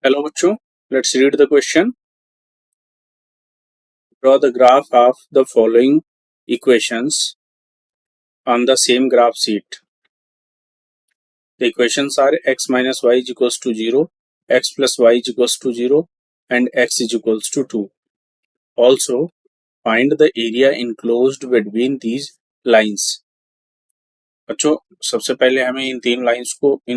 Hello बच्चों, let's read the question. Draw the graph of the following equations on the same graph sheet. The equations are x minus y is equals to 0, x plus y is equals to 0 and x is equals to 2. Also, find the area enclosed between these lines. बच्चों, सबसे पहले हमें इन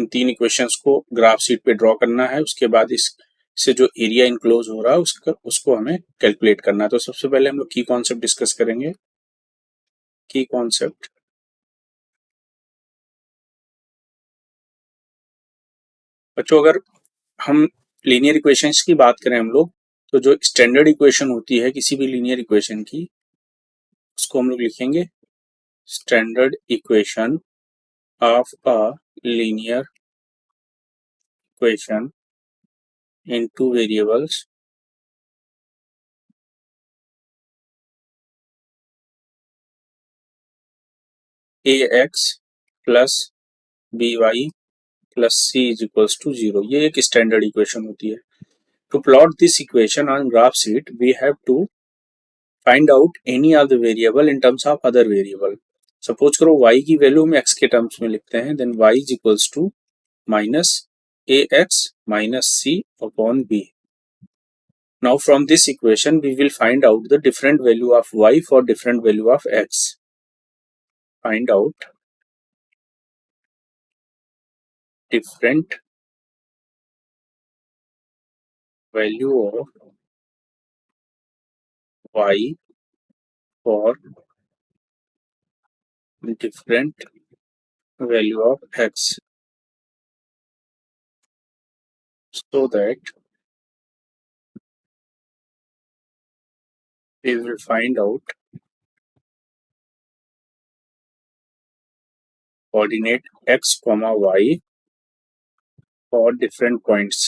तीन equations को graph sheet पे draw करना है। उसके बाद इससे जो एरिया इनक्लोज हो रहा है उसको हमें कैलकुलेट करना है। तो सबसे पहले हम लोग की कॉन्सेप्ट डिस्कस करेंगे। की कॉन्सेप्ट, बच्चों अगर हम लीनियर इक्वेशंस की बात करें हम लोग, तो जो स्टैंडर्ड इक्वेशन होती है किसी भी लीनियर इक्वेशन की, उसको हम लोग लिखेंगे standard equation of a linear equation in two variables ax plus by plus c is equals to 0। ये एक स्टैंडर्ड इक्वेशन होती है। To plot this equation on graph sheet we have to find out any of the variable in terms of other variable. Suppose करो y की value हम x के terms में लिखते हैं, then y is equals to minus ax minus c upon b। Now from this equation we will find out the different value of y for different value of x. Find out different value of y for different value of x, so that we will find out coordinate x comma y for different points.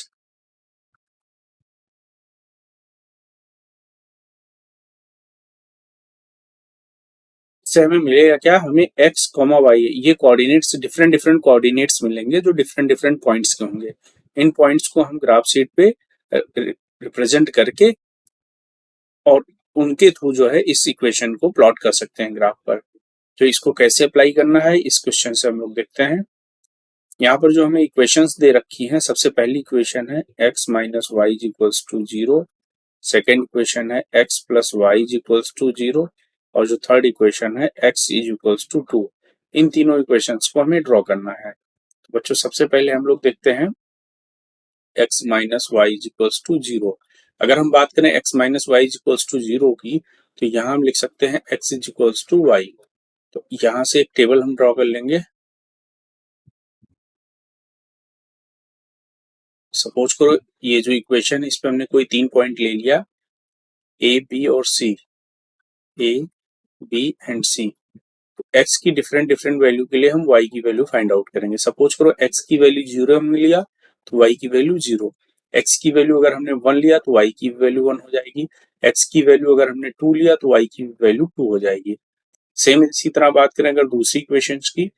इससे हमें मिलेगा क्या, हमें x comma y ये coordinates different coordinates मिलेंगे जो different points के होंगे। इन पॉइंट्स को हम ग्राफ शीट पे रिप्रेजेंट करके और उनके थ्रू जो है इस इक्वेशन को प्लॉट कर सकते हैं ग्राफ पर। तो इसको कैसे अप्लाई करना है इस क्वेश्चन से हम लोग देखते हैं। यहाँ पर जो हमें इक्वेशंस दे रखी हैं, सबसे पहली इक्वेशन है x minus y is equals to 0, second equation है x plus y is equals to 0 और जो थर्ड इक्वेशन है x इज इक्वल्स टू 2। इन तीनों इक्वेशंस को हमें ड्रॉ करना है। तो बच्चों सबसे पहले हम लोग देखते हैं x minus y is equals to 0। अगर हम बात करें x minus y is equals to 0 की, तो यहाँ हम लिख सकते हैं x is equals to y. तो यहाँ से एक टेबल हम ड्रॉ कर लेंगे। सपोज करो ये जो इक्वेशन है इस पे हमने कोई 3 पॉइंट ले लिया, ए बी और सी, ए बी एंड सी। तो x की डिफरेंट वैल्यू के लिए हम y की वैल्यू फाइंड आउट करेंगे। सपोज करो x की वैल्यू 0 हमने लिया तो y की वैल्यू 0, x की वैल्यू अगर हमने 1 लिया तो y की वैल्यू 1 हो जाएगी, x की वैल्यू अगर हमने 2 लिया तो y की वैल्यू 2 हो जाएगी। सेम इसी तरह बात करें अगर दूसरी इक्वेशन की,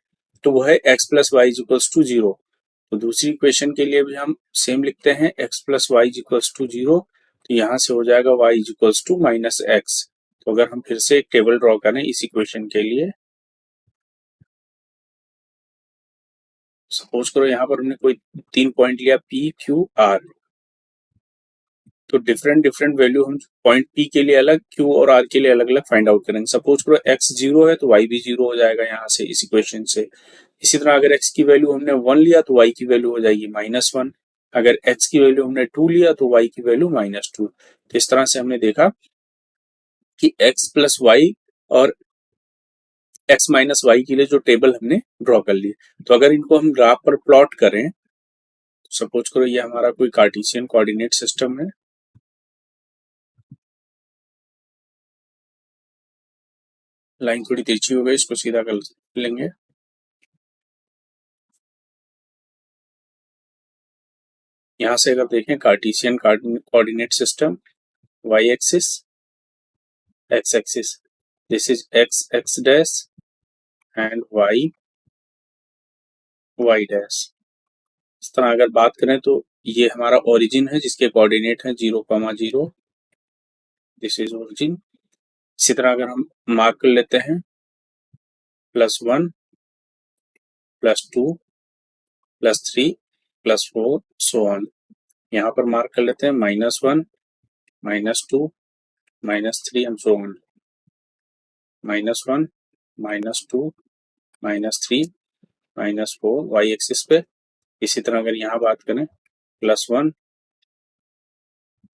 तो वो है x plus y is equals to 0। तो दूसरी इक्वेशन के लिए भी हम सेम लिखते हैं x plus y is equals to 0। तो यहाँ से हो जाएगा y is equals to minus x। तो अगर हम फिर से एक टेबल ड्रॉ करें इस इक्वेशन के लिए, सपोज करो यहाँ पर हमने कोई 3 पॉइंट लिया P Q R। तो डिफरेंट वैल्यू हम पॉइंट P के लिए अलग, Q और R के लिए अलग अलग फाइंड आउट करेंगे। सपोज करो x 0 है तो y भी 0 हो जाएगा यहाँ से इस इक्वेशन से। इसी तरह अगर x की वैल्यू हमने 1 लिया तो y की वैल्यू हो जाएगी -1, अगर x की वैल्यू हमने 2 लिया तो y की वैल्यू -2। तो इस तरह से हमने देखा कि x प्लस वाई और x माइनस वाई के लिए जो टेबल हमने ड्रॉ कर लिए। तो अगर इनको हम ग्राफ पर प्लॉट करें, सपोज करो ये हमारा कोई कार्टेशियन कोऑर्डिनेट सिस्टम है। लाइन थोड़ी तिरछी हो गई, इसको सीधा कर लेंगे। यहाँ से अगर देखें Cartesian coordinate system, y axis, x axis, this is x x dash and y y dash. इस तरह अगर बात करें तो ये हमारा ओरिजिन है जिसके कोऑर्डिनेट है 0,0, दिस इज ओरिजिन। इसी तरह अगर हम मार्क कर लेते हैं +1 +2 +3 +4 सो ऑन, यहाँ पर मार्क कर लेते हैं -1 -2 -3 and so on, -1 -2 -3 -4 y axis पे। इसी तरह अगर यहाँ बात करें +1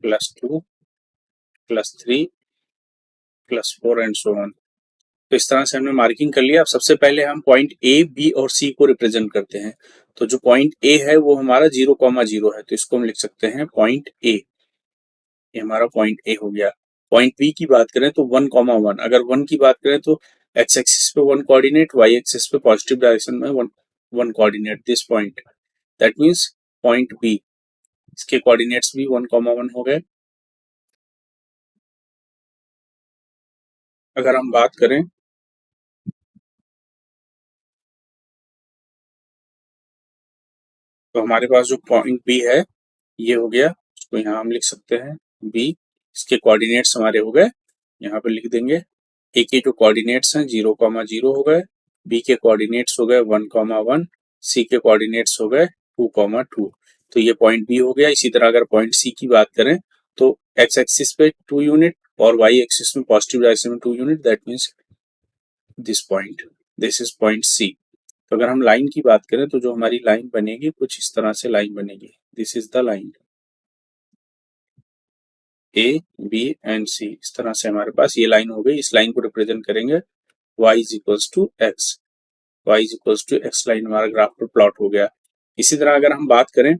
+2 +3 +4 एंड सो ऑन। तो इस तरह से हमने मार्किंग कर लिया। अब सबसे पहले हम पॉइंट ए, बी और सी को रिप्रेजेंट करते हैं। तो जो पॉइंट ए है वो हमारा 0,0 है, तो इसको हम लिख सकते हैं पॉइंट ए, ये हमारा पॉइंट ए हो गया। पॉइंट बी की बात करें तो 1,1, अगर 1 की बात करें तो एक्स एक्सिस पे 1 कोऑर्डिनेट, वाई एक्सिस पे पॉजिटिव डायरेक्शन में 1 coordinate, this point, that means point B, इसके कोऑर्डिनेट्स भी 1,1 हो गए। अगर हम बात करें तो हमारे पास जो पॉइंट बी है ये हो गया, इसको यहाँ हम लिख सकते हैं बी, इसके कोऑर्डिनेट्स हमारे हो गए, यहाँ पे लिख देंगे। ए के जो कोऑर्डिनेट्स हैं 0,0 हो गए, बी के कोऑर्डिनेट्स हो गए 1,1, सी के कोऑर्डिनेट्स हो गए 2,2, तो ये पॉइंट बी हो गया। इसी तरह अगर पॉइंट सी की बात करें तो एक्स एक्सिस पे 2 यूनिट और वाई एक्सिस में पॉजिटिव डायरेक्शन में 2 unit, that means this point, this is point C. तो अगर हम लाइन की बात करें तो जो हमारी लाइन बनेगी कुछ इस तरह से लाइन बनेगी, this is the line A, B and C, इस तरह से हमारे पास ये लाइन हो गई। इस लाइन को रिप्रेजेंट करेंगे y is equals to x, y is equals to x, line हमारा ग्राफ पर प्लॉट हो गया। इसी तरह अगर हम बात करें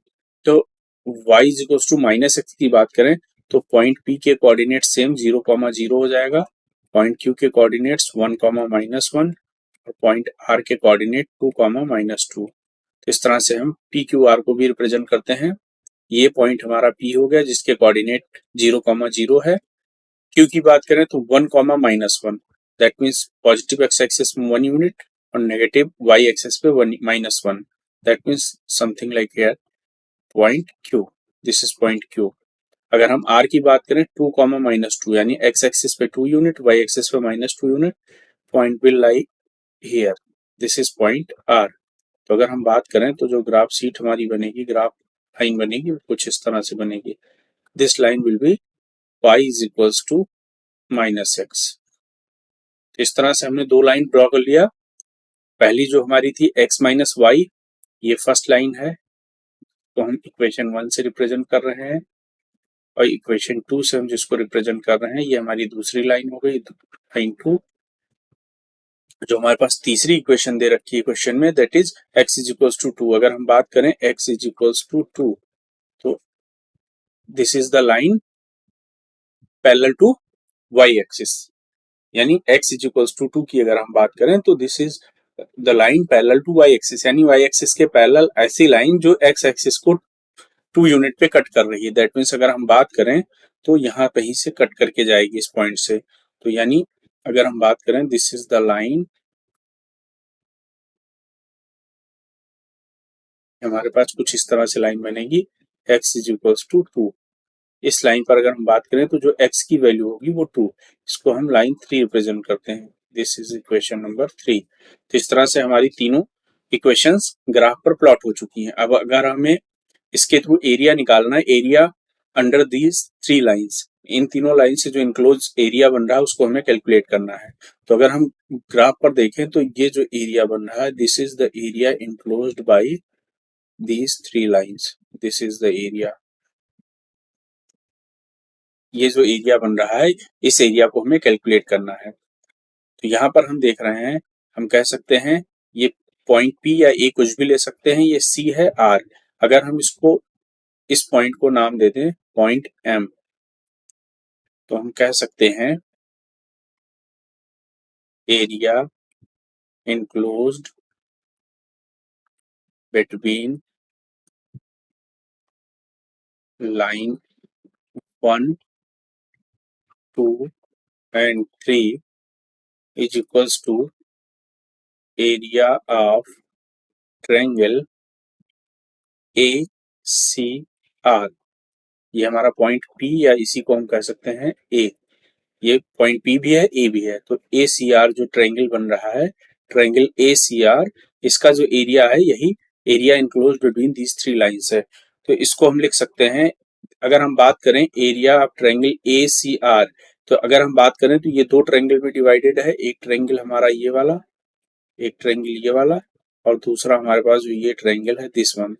तो y is equals to -x की बात करें तो पॉइंट P के कोऑर्डिनेट सेम 0,0 हो जाएगा, पॉइंट Q के कोऑर्डिनेट्स 1,-1 और पॉइंट R के कोऑर्डिनेट 2,-2। तो इस तरह से हम PQR को भी रिप्रेजेंट करते हैं। ये पॉइंट हमारा P हो गया जिसके कोऑर्डिनेट 0,0 है। Q की बात करें तो 1,-1, that means positive x axis में 1 यूनिट और नेगेटिव वाई एक्सिस पे -1, that means something like here point Q, this is point Q। अगर हम R की बात करें 2,-2, यानी एक्स एक्सिस पे 2 यूनिट, वाई एक्सिस पे -2 unit, point will lie here, this is point R। तो अगर हम बात करें तो जो ग्राफ शीट हमारी बनेगी, ग्राफ लाइन बनेगी, कुछ इस तरह से बनेगी, this line will be y is equals to -x। इस तरह से हमने दो लाइन ड्रॉ कर लिया। पहली जो हमारी थी x माइनस वाई, ये फर्स्ट लाइन है, तो हम इक्वेशन 1 से रिप्रेजेंट कर रहे हैं, और इक्वेशन 2 से हम जिसको रिप्रेजेंट कर रहे हैं ये हमारी दूसरी लाइन हो गई, लाइन 2। जो हमारे पास तीसरी इक्वेशन दे रखी है क्वेश्चन में, that is x is equals to 2। अगर हम बात करें x इज इक्वल्स टू 2, तो this is the line parallel to y axis, यानी x इज इक्वल्स टू 2 की अगर हम बात करें तो this is the line parallel to y axis, यानी y एक्सिस के पैरेलल ऐसी लाइन जो x एक्सिस को 2 यूनिट पे कट कर रही है। दैट मीन्स अगर हम बात करें तो यहाँ कहीं से कट करके जाएगी इस पॉइंट से, तो यानी अगर हम बात करें दिस इज द लाइन, हमारे पास कुछ इस तरह से लाइन बनेगी x इज इक्वल्स टू 2। इस लाइन पर अगर हम बात करें तो जो x की वैल्यू होगी वो 2, इसको हम लाइन 3 रिप्रेजेंट करते हैं, दिस इज इक्वेशन नंबर 3। तो इस तरह से हमारी तीनों इक्वेशंस ग्राफ पर प्लॉट हो चुकी हैं। अब अगर हमें इसके थ्रू एरिया निकालना है, एरिया अंडर दीज 3 लाइंस, इन तीनों लाइन से जो इनक्लोज एरिया बन रहा है उसको हमें कैलकुलेट करना है। तो अगर हम ग्राफ पर देखें तो ये जो एरिया बन रहा है, this is the area enclosed bye these 3 lines, this is the area। ये जो एरिया बन रहा है इस एरिया को हमें कैलकुलेट करना है। तो यहाँ पर हम देख रहे हैं, हम कह सकते हैं ये पॉइंट P या A कुछ भी ले सकते हैं, ये C है R। अगर हम इसको इस पॉइंट को नाम दे दें पॉइंट M, तो हम कह सकते हैं area enclosed between line 1, 2 and 3 is equals to area of triangle AC R, ये हमारा पॉइंट पी या इसी को हम कह सकते हैं ए। ये पॉइंट पी भी है, ए भी है, तो ए सी आर जो ट्रायंगल बन रहा है, ट्रायंगल ए सी आर, इसका जो एरिया है यही area enclose between these three lines है। तो इसको हम लिख सकते हैं, अगर हम बात करें area of triangle A C R, तो अगर हम बात करें तो ये दो ट्रायंगल में डिवाइडेड है, एक ट्रायंगल हमारा ये वाला, एक ट्रायंगल ये वाला, और दूसरा हमारे पास जो ये ट्रायंगल है दिस वन।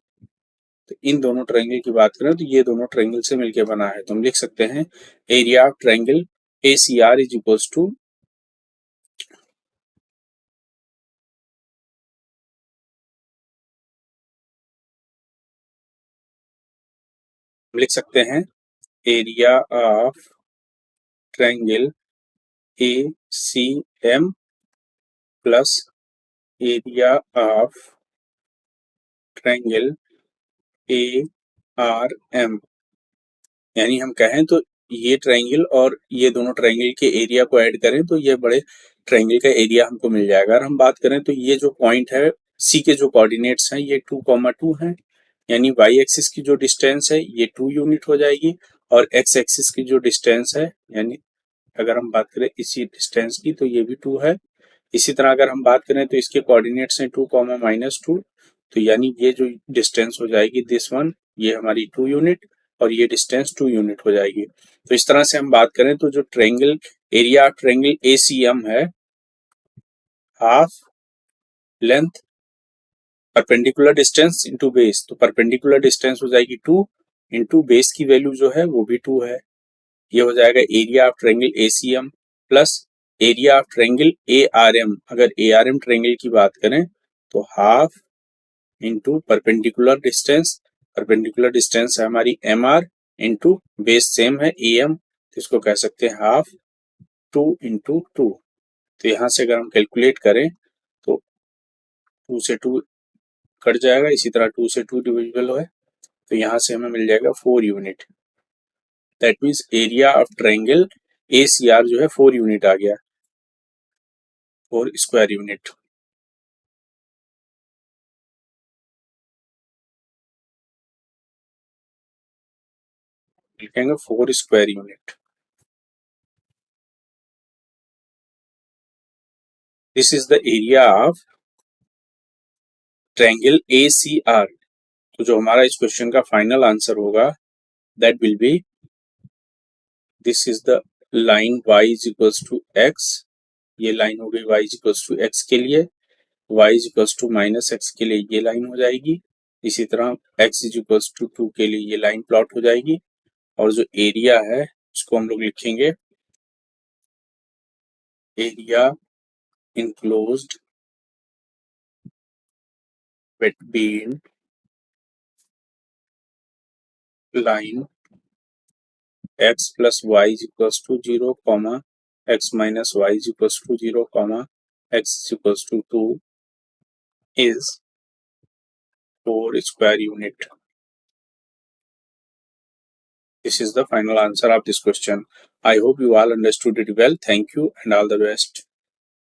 तो इन दोनों ट्रायंगल की बात करें तो ये दोनों ट्रायंगल से मिलकर बना है, तो हम लिख सकते हैं area of triangle A C R is equals to, हम लिख सकते हैं area of triangle A C M plus area of triangle A R M. यानी हम कहें तो ये ट्रायंगल और ये दोनों ट्रायंगल के एरिया को ऐड करें तो ये बड़े ट्रायंगल का एरिया हमको मिल जाएगा। अगर हम बात करें तो ये जो पॉइंट है सी के जो कोऑर्डिनेट्स हैं ये 2,2 हैं, यानी वाई एक्सिस की जो डिस्टेंस है ये 2 यूनिट हो जाएगी, और एक्स एक्सिस की जो डिस्टेंस है, यानी अगर हम बात करें इसी डिस्टेंस की तो ये भी 2 है। इसी तरह अगर हम बात करें तो इसके कोऑर्डिनेट्स हैं 2,-2, तो यानी ये जो डिस्टेंस हो जाएगी दिस वन, ये हमारी 2 यूनिट, और ये डिस्टेंस 2 यूनिट हो जाएगी। तो इस तरह से हम बात करें तो जो triangle area of triangle ACM है, half length perpendicular distance into base, तो परपेंडिकुलर डिस्टेंस हो जाएगी 2 इंटू बेस की वैल्यू जो है वो भी 2 है। ये हो जाएगा area of triangle ACM plus area of triangle A R M. अगर ए आर एम ट्रायंगल की बात करें तो हाफ इंटू परपेंडिकुलर डिस्टेंस है हमारी M R, into base same है ए एम, तो इसको कह सकते हैं हाफ 2 इंटू 2। तो यहाँ से अगर हम कैलकुलेट करें तो 2 से 2 कट जाएगा, इसी तरह 2 से 2 डिविजिबल है, तो यहाँ से हमें मिल जाएगा 4 unit. That means area of triangle A C R जो है 4 यूनिट आ गया, 4 स्क्वायर यूनिट। लिखेंगे 4 square unit. This is the area of triangle A C R. तो जो हमारा इस क्वेश्चन का फाइनल आंसर होगा that will be, this is the line y is equals to x, ये लाइन हो गई y is equals to x के लिए, y is equals to minus x के लिए ये लाइन हो जाएगी, इसी तरह x इज इक्वल्स टू 2 के लिए ये लाइन प्लॉट हो जाएगी, और जो एरिया है उसको हम लोग लिखेंगे area enclosed between line x plus y is equals to 0, x minus y is equals to 0, x is equals to 2 is 4 square unit. This is the final answer of this question. I hope you all understood it well. Thank you and all the best.